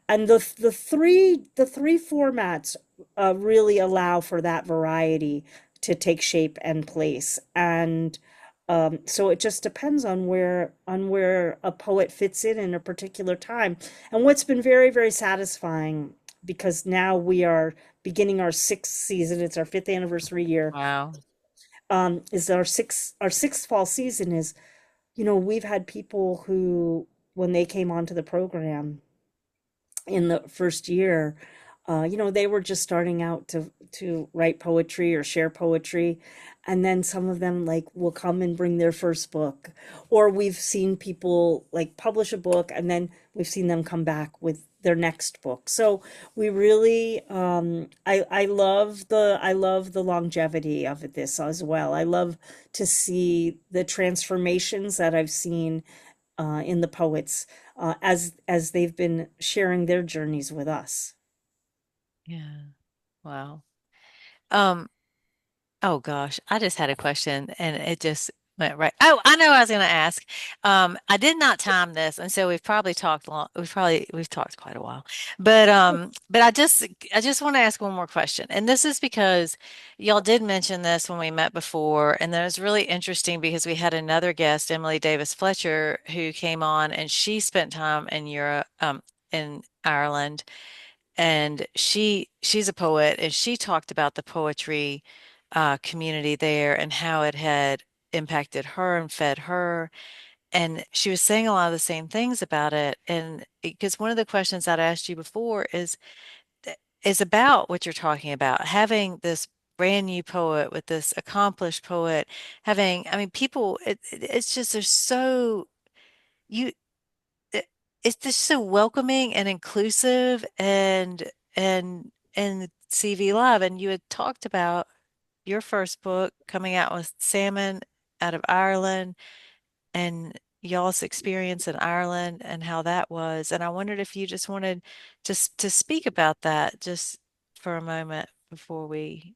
And the three formats really allow for that variety to take shape and place. And so it just depends on where a poet fits in a particular time. And what's been very, very satisfying, because now we are beginning our sixth season, it's our fifth anniversary year, Wow. is our sixth fall season is, we've had people who, when they came onto the program in the first year, they were just starting out to write poetry or share poetry, and then some of them like will come and bring their first book, or we've seen people like publish a book and then we've seen them come back with their next book. So we really, I love the longevity of this as well. I love to see the transformations that I've seen in the poets as they've been sharing their journeys with us. Yeah. Wow. Um, oh gosh, I just had a question and it just went right. Oh, I know I was going to ask. I did not time this, and so we've probably talked long. We've talked quite a while, but I just want to ask one more question, and this is because y'all did mention this when we met before, and that was really interesting because we had another guest, Emily Davis Fletcher, who came on, and she spent time in Europe, in Ireland, and she's a poet and she talked about the poetry community there and how it had impacted her and fed her, and she was saying a lot of the same things about it. And because one of the questions I'd asked you before is about what you're talking about, having this brand new poet with this accomplished poet, having, I mean, people, it's just, they're so, you it, it's just so welcoming and inclusive, and CV Live. And you had talked about your first book coming out with Salmon out of Ireland and y'all's experience in Ireland and how that was. And I wondered if you just wanted just to speak about that just for a moment before we.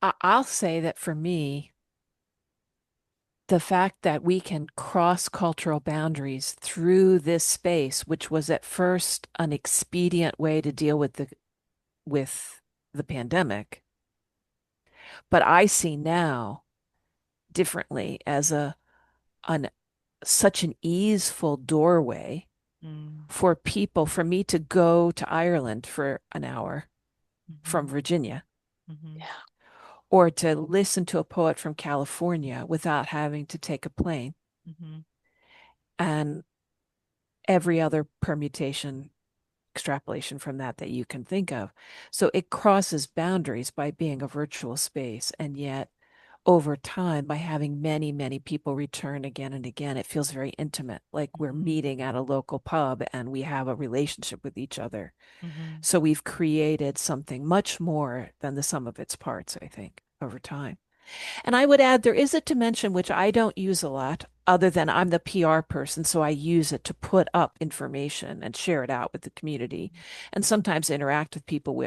I'll say that for me, the fact that we can cross cultural boundaries through this space, which was at first an expedient way to deal with the pandemic, but I see now differently as an such an easeful doorway Mm, for people, for me to go to Ireland for an hour from Mhm. Virginia, Mhm. or to listen to a poet from California without having to take a plane, Mhm. and every other permutation, extrapolation from that you can think of. So it crosses boundaries by being a virtual space. And yet, over time, by having many, many people return again and again, it feels very intimate, like we're Mhm. meeting at a local pub and we have a relationship with each other. Mhm. So we've created something much more than the sum of its parts, I think, over time. And I would add there is a dimension which I don't use a lot, other than I'm the PR person, so I use it to put up information and share it out with the community, and sometimes interact with people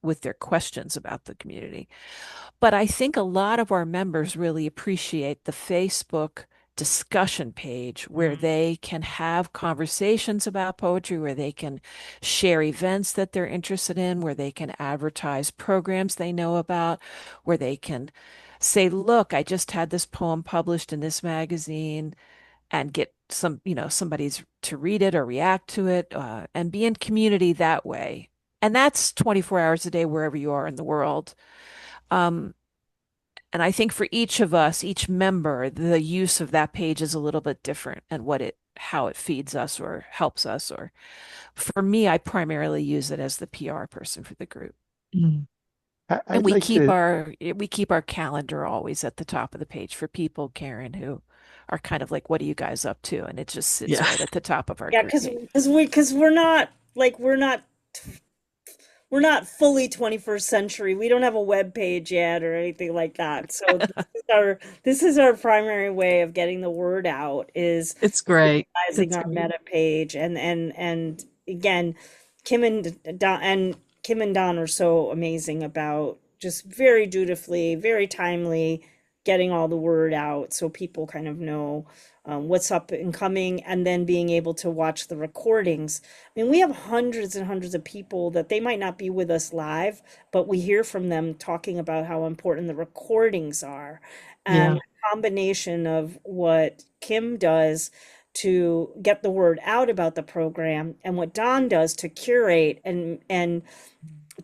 with their questions about the community. But I think a lot of our members really appreciate the Facebook discussion page where Mhm. they can have conversations about poetry, where they can share events that they're interested in, where they can advertise programs they know about, where they can say, look, I just had this poem published in this magazine, and get somebody's to read it or react to it, and be in community that way. And that's 24 hours a day, wherever you are in the world. Um, and I think for each of us, each member, the use of that page is a little bit different, and how it feeds us or helps us. Or for me, I primarily use it as the PR person for the group. Mm. And I'd like to, we keep our calendar always at the top of the page for people, Karen, who are kind of like, what are you guys up to? And it just sits yeah. right at the top of our Yeah, group because page. we're not like we're not fully 21st century. We don't have a web page yet or anything like that. So this is our primary way of getting the word out is It's great. utilizing It's our great. meta page and again, Kim and Don and Kim and Don are so amazing about just very dutifully, very timely getting all the word out so people kind of know what's up and coming, and then being able to watch the recordings. I mean, we have hundreds and hundreds of people that they might not be with us live, but we hear from them talking about how important the recordings are. And Yeah. the combination of what Kim does to get the word out about the program and what Don does to curate and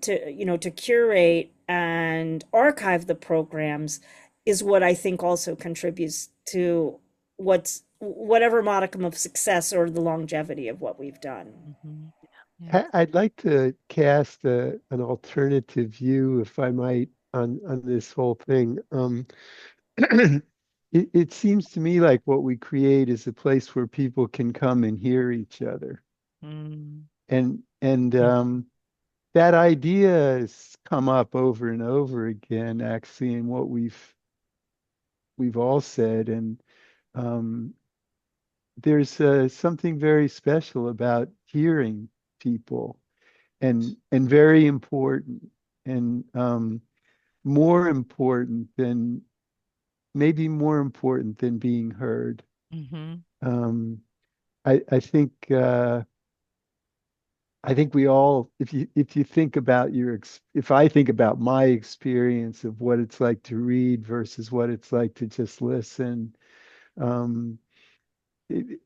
to to curate and archive the programs is what I think also contributes to whatever modicum of success or the longevity of what we've done. Mhm. Yeah. I'd like to cast an alternative view, if I might, on this whole thing. It seems to me like what we create is a place where people can come and hear each other, Mm. and that idea has come up over and over again, actually, in what we've all said, and um, there's something very special about hearing people, and very important, and more important than maybe more important than being heard. Mhm. Um, I think I think we all, if you think about if I think about my experience of what it's like to read versus what it's like to just listen, um, it,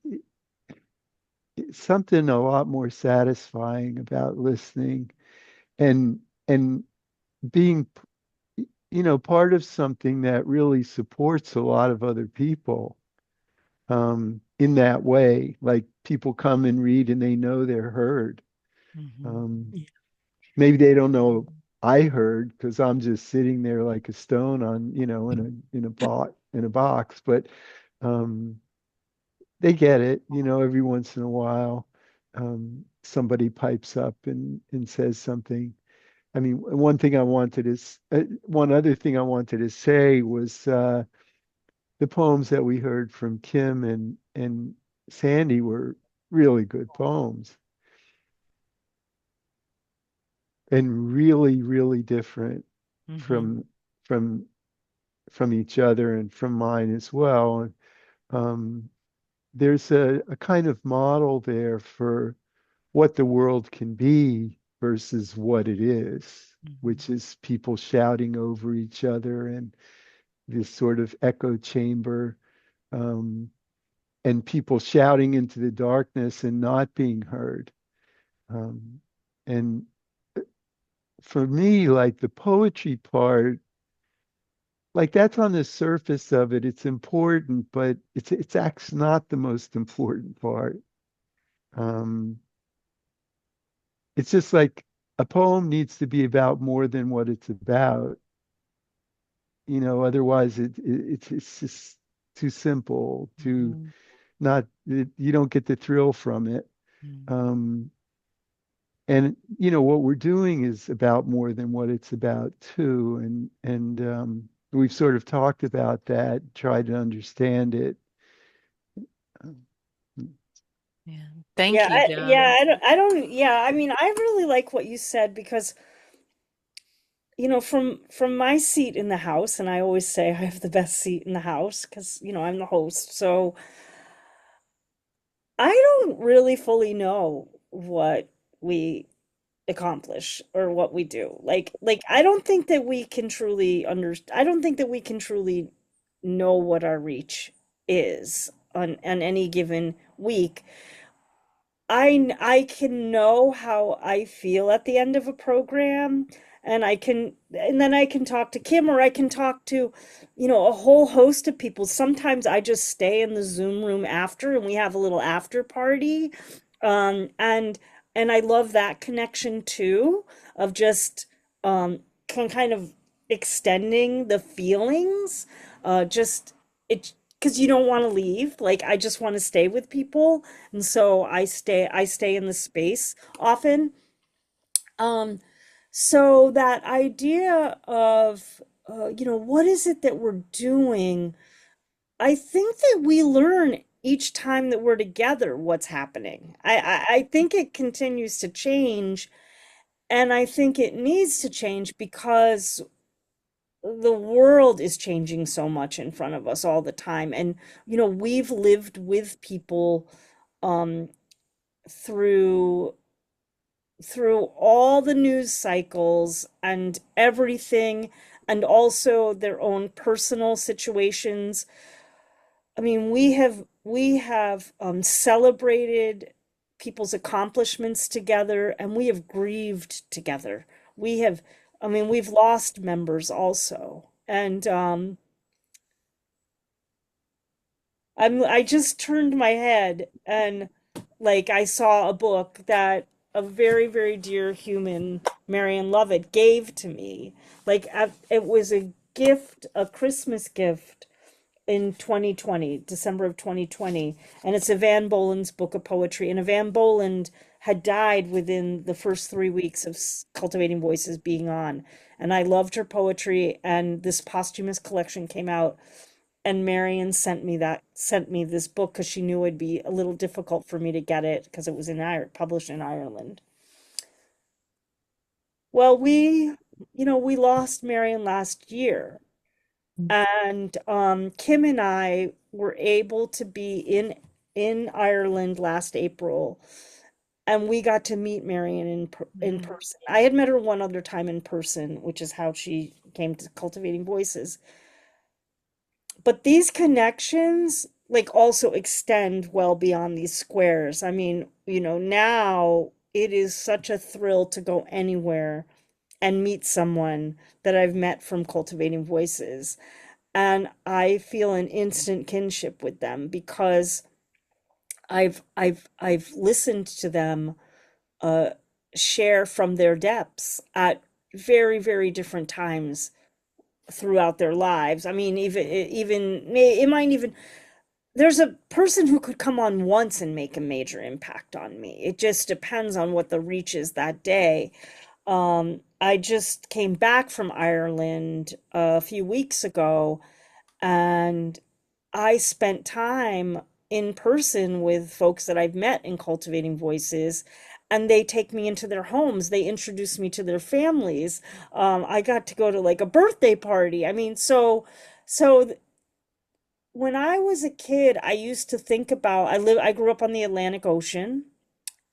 it's something a lot more satisfying about listening and and being, part of something that really supports a lot of other people, in that way. Like people come and read and they know they're heard. Mhm. Um, Maybe they don't know I heard because I'm just sitting there like a stone on, in a box, but um, they get it. Every once in a while, somebody pipes up and says something. I mean, one other thing I wanted to say was the poems that we heard from Kim and Sandy were really good poems and really, really different Mhm. from from from each other and from mine as well. And um, there's a kind of model there for what the world can be versus what it is, Mhm. which is people shouting over each other and this sort of echo chamber, um, and people shouting into the darkness and not being heard. Um, and for me, like the poetry part, like that's on the surface of it. It's important, but it's actually not the most important part. Um, it's just like a poem needs to be about more than what it's about. Otherwise it's just too simple, too Mhm. not you don't get the thrill from it. Mhm. Um, and what we're doing is about more than what it's about too, and we've sort of talked about that, tried to understand it. Yeah. Thank you, Yeah, John. yeah, I mean, I really like what you said because, from my seat in the house, and I always say I have the best seat in the house because, I'm the host. So I don't really fully know what we accomplish or what we do. Like I don't think that we can truly I don't think that we can truly know what our reach is on any given week. I can know how I feel at the end of a program, and then I can talk to Kim, or I can talk to, a whole host of people. Sometimes I just stay in the Zoom room after and we have a little after party. Um and and I love that connection too, of just kind of extending the feelings, just it because you don't want to leave. Like, I just want to stay with people, and so I stay in the space often. Um, so that idea of, what is it that we're doing? I think that we learn each time that we're together what's happening. I think it continues to change, and I think it needs to change because the world is changing so much in front of us all the time. And, we've lived with people um, through all the news cycles and everything, and also their own personal situations. I mean, we have celebrated people's accomplishments together, and we have grieved together. We have, I mean, we've lost members also, and I just turned my head, and like I saw a book that a very, very dear human, Marion Lovett, gave to me. Like, it was a gift, a Christmas gift in 2020, December of 2020, and it's a Van Bolen's book of poetry. And a Van Bolen had died within the first 3 weeks of Cultivating Voices being on. And I loved her poetry, and this posthumous collection came out, and Marion sent me this book because she knew it'd be a little difficult for me to get it because it was in published in Ireland. Well, we lost Marion last year, and Kim and I were able to be in Ireland last April, and we got to meet Marion in Mhm. person. I had met her one other time in person, which is how she came to Cultivating Voices. But these connections like also extend well beyond these squares. I mean, now it is such a thrill to go anywhere and meet someone that I've met from Cultivating Voices. And I feel an instant kinship with them because I've listened to them uh share from their depths at very, very different times throughout their lives. I mean, even it might even there's a person who could come on once and make a major impact on me. It just depends on what the reach is that day. I just came back from Ireland a few weeks ago, and I spent time in person with folks that I've met in Cultivating Voices, and they take me into their homes. They introduce me to their families. I got to go to like a birthday party. I mean, so when I was a kid, I used to think about, I grew up on the Atlantic Ocean,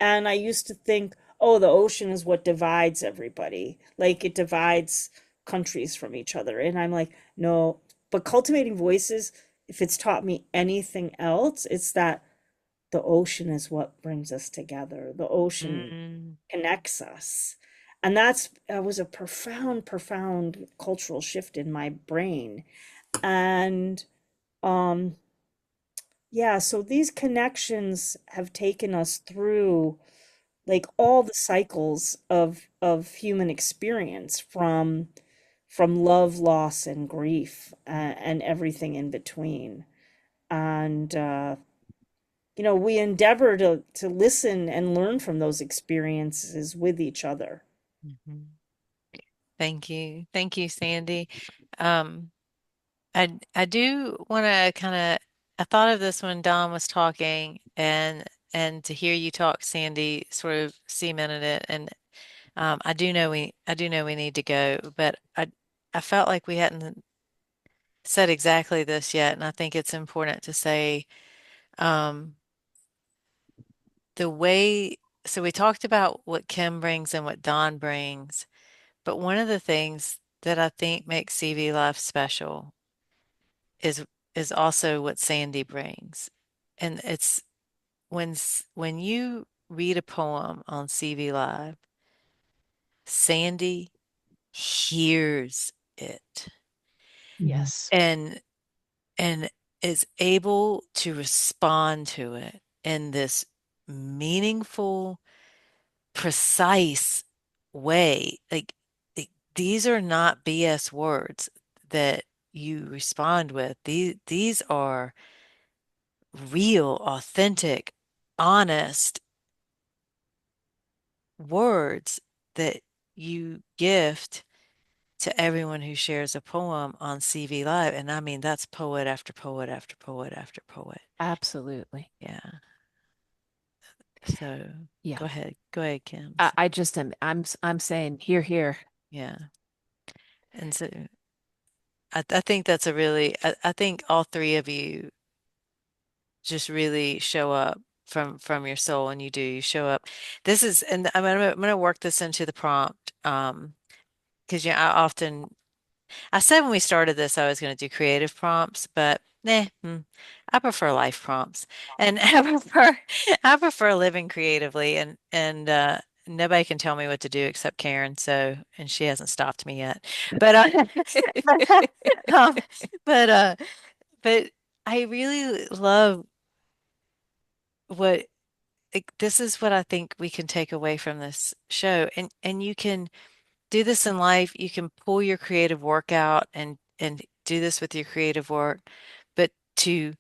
and I used to think, oh, the ocean is what divides everybody. Like, it divides countries from each other. And I'm like, no. But Cultivating Voices, if it's taught me anything else, it's that the ocean is what brings us together. The ocean Mm. connects us. And that was a profound, profound cultural shift in my brain. And um, yeah, so these connections have taken us through like all the cycles of human experience from love, loss, and grief, and everything in between. And we endeavor to listen and learn from those experiences with each other. Mhm. Thank you. Thank you, Sandy. Um, I do want to kind of I thought of this when Don was talking and to hear you talk, Sandy, sort of cemented it. And I do know we need to go, but I felt like we hadn't said exactly this yet, and I think it's important to say um, the way. So we talked about what Kim brings and what Don brings, but one of the things that I think makes CV Life special is is also what Sandy brings. And it's when you read a poem on CV Live, Sandy hears it Mhm. Yes. and and is able to respond to it in this meaningful, precise way. These are not BS words that you respond with. These are real, authentic, honest words that you gift to everyone who shares a poem on CV Live. And I mean, that's poet after poet after poet after poet. Absolutely. Yeah. So Yeah. go ahead, Kim. I just am I'm saying here, here. Yeah. And so I think that's a really, I think all three of you just really show up from your soul, and you do, you show up. This is, and I'm gonna work this into the prompt. Because yeah, I said when we started this I was going to do creative prompts, but I prefer life prompts, and I prefer living creatively, and nobody can tell me what to do except Karen. So, and she hasn't stopped me yet. But um, but but I really love what this is what I think we can take away from this show, and you can do this in life. You can pull your creative work out and do this with your creative work, but to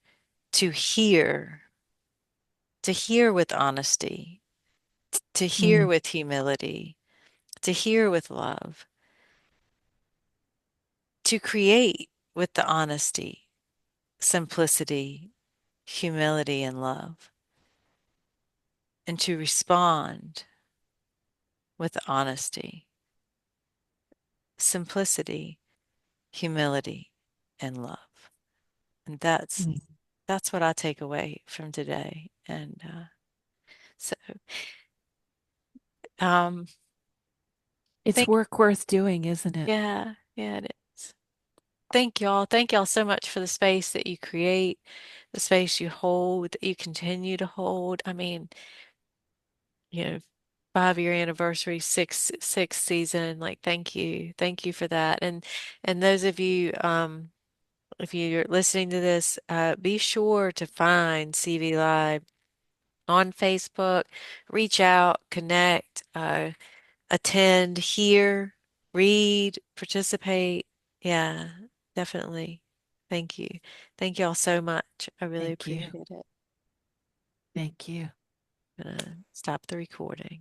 hear, to hear with honesty, to hear Mhm. with humility, to hear with love, to create with the honesty, simplicity, humility, and love, and to respond with honesty, simplicity, humility, and love. And Mhm. that's what I take away from today. And so, um, It's thank, work worth doing, isn't it? yeah, yeah, it is. Thank y'all. Thank y'all so much for the space that you create, the space you hold, that you continue to hold. I mean, you know, 5 year anniversary, sixth season. Like, thank you for that. And those of you, if you're listening to this, be sure to find CV Live on Facebook, reach out, connect, attend, hear, read, participate. Yeah, definitely. Thank you. Thank you all so much. I really Thank you. appreciate it. Thank you. I'm gonna stop the recording.